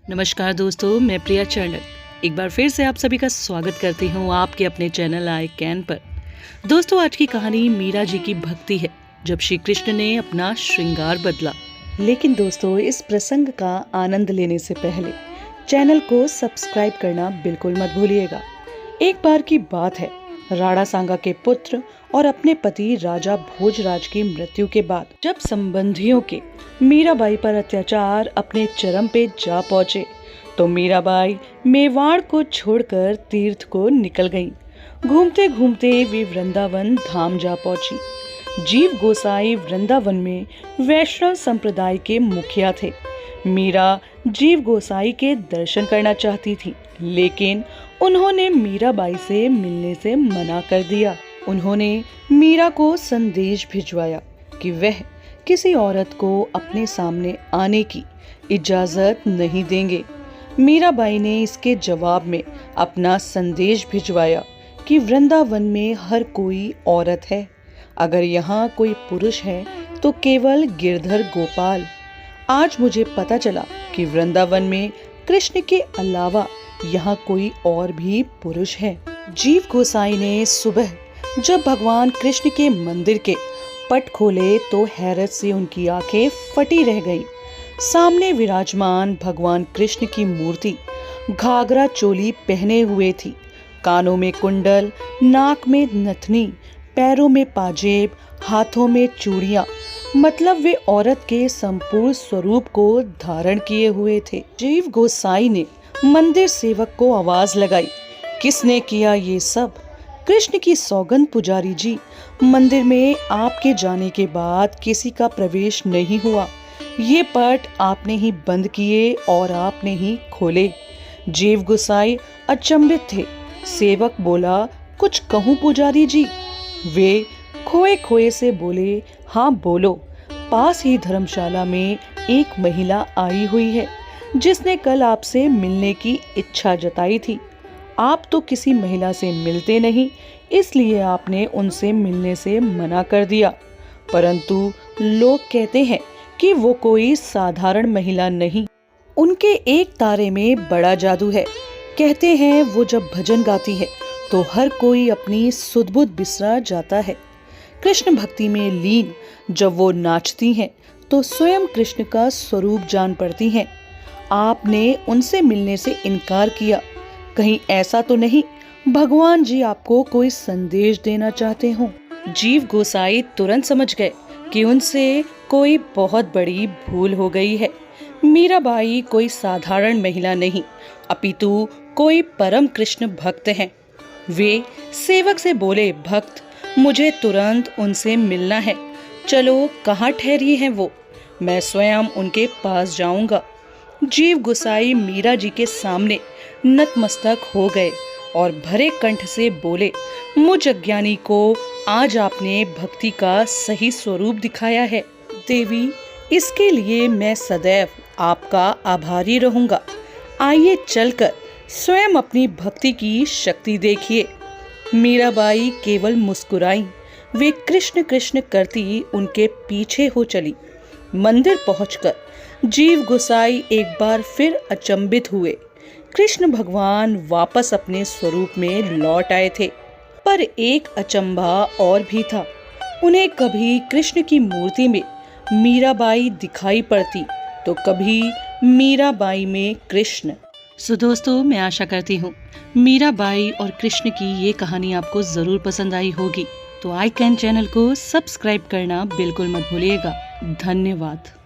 नमस्कार दोस्तों, मैं प्रिया चंडक एक बार फिर से आप सभी का स्वागत करती हूँ आपके अपने चैनल आई कैन पर। दोस्तों, आज की कहानी मीरा जी की भक्ति है जब श्री कृष्ण ने अपना श्रृंगार बदला। लेकिन दोस्तों, इस प्रसंग का आनंद लेने से पहले चैनल को सब्सक्राइब करना बिल्कुल मत भूलिएगा। एक बार की बात है, राणा सांगा के पुत्र और अपने पति राजा भोजराज की मृत्यु के बाद जब संबंधियों के मीराबाई पर अत्याचार अपने चरम पे जा पहुंचे तो मीराबाई मेवाड़ को छोड़कर तीर्थ को निकल गईं। घूमते घूमते वे वृंदावन धाम जा पहुंची। जीव गोसाई वृंदावन में वैष्णव संप्रदाय के मुखिया थे। मीरा जीव गोसाई के दर्शन करना चाहती थी, लेकिन उन्होंने मीराबाई से मिलने से मना कर दिया। उन्होंने मीरा को संदेश भिजवाया कि वह किसी औरत को अपने सामने आने की इजाजत नहीं देंगे। मीराबाई ने इसके जवाब में अपना संदेश भिजवाया कि वृंदावन में हर कोई औरत है, अगर यहाँ कोई पुरुष है तो केवल गिरधर गोपाल। आज मुझे पता चला कि वृंदावन में कृष्ण के अलावा यहाँ कोई और भी पुरुष है। जीव गोसाई ने सुबह जब भगवान कृष्ण के मंदिर के पट खोले तो हैरत से उनकी आंखें फटी रह गईं। सामने विराजमान भगवान कृष्ण की मूर्ति घाघरा चोली पहने हुए थी, कानों में कुंडल, नाक में नथनी, पैरों में पाजेब, हाथों में चूड़ियां, मतलब वे औरत के संपूर्ण स्वरूप को धारण किए हुए थे। जीव गोसाई ने मंदिर सेवक को आवाज लगाई, किसने किया ये सब? कृष्ण की सौगंध पुजारी जी, मंदिर में आपके जाने के बाद किसी का प्रवेश नहीं हुआ। ये पट आपने ही बंद किए और आपने ही खोले। जीव गोसाई अचंभित थे। सेवक बोला, कुछ कहूँ पुजारी जी? वे खोए खोए से बोले, हाँ बोलो। पास ही धर्मशाला में एक महिला आई हुई है जिसने कल आपसे मिलने की इच्छा जताई थी। आप तो किसी महिला से मिलते नहीं, इसलिए आपने उनसे मिलने से मना कर दिया। परंतु लोग कहते हैं कि वो कोई साधारण महिला नहीं, उनके एक तारे में बड़ा जादू है। कहते हैं वो जब भजन गाती है तो हर कोई अपनी सुध-बुध बिसरा जाता है। कृष्ण भक्ति में लीन जब वो नाचती हैं तो स्वयं कृष्ण का स्वरूप जान पड़ती हैं। आपने उनसे मिलने से इनकार किया, कहीं ऐसा तो नहीं भगवान जी आपको कोई संदेश देना चाहते हो? जीव गोसाई तुरंत समझ गए कि उनसे कोई बहुत बड़ी भूल हो गई है। मीराबाई कोई साधारण महिला नहीं, अपितु कोई परम कृष्ण भक्त हैं। वे सेवक से बोले, भक्त, मुझे तुरंत उनसे मिलना है। चलो, कहाँ ठहरी हैं वो? मैं स्वयं उनके पास जाऊंगा। जीव गोसाई मीरा जी के सामने नतमस्तक हो गए और भरे कंठ से बोले, मुझ अज्ञानी को आज आपने भक्ति का सही स्वरूप दिखाया है। देवी, इसके लिए मैं सदैव आपका आभारी रहूंगा। आइए चलकर स्वयं अपनी भक्ति की शक्ति देखिए। मीराबाई केवल मुस्कुराई। वे कृष्ण कृष्ण करती उनके पीछे हो चली। मंदिर पहुंचकर जीव गोसाई एक बार फिर अचंभित हुए। कृष्ण भगवान वापस अपने स्वरूप में लौट आए थे, पर एक अचंभा और भी था। उन्हें कभी कृष्ण की मूर्ति में मीराबाई दिखाई पड़ती तो कभी मीराबाई में कृष्ण। सो दोस्तों, मैं आशा करती हूँ मीराबाई और कृष्ण की ये कहानी आपको जरूर पसंद आई होगी। तो आई कैन चैनल को सब्सक्राइब करना बिल्कुल मत भूलिएगा। धन्यवाद।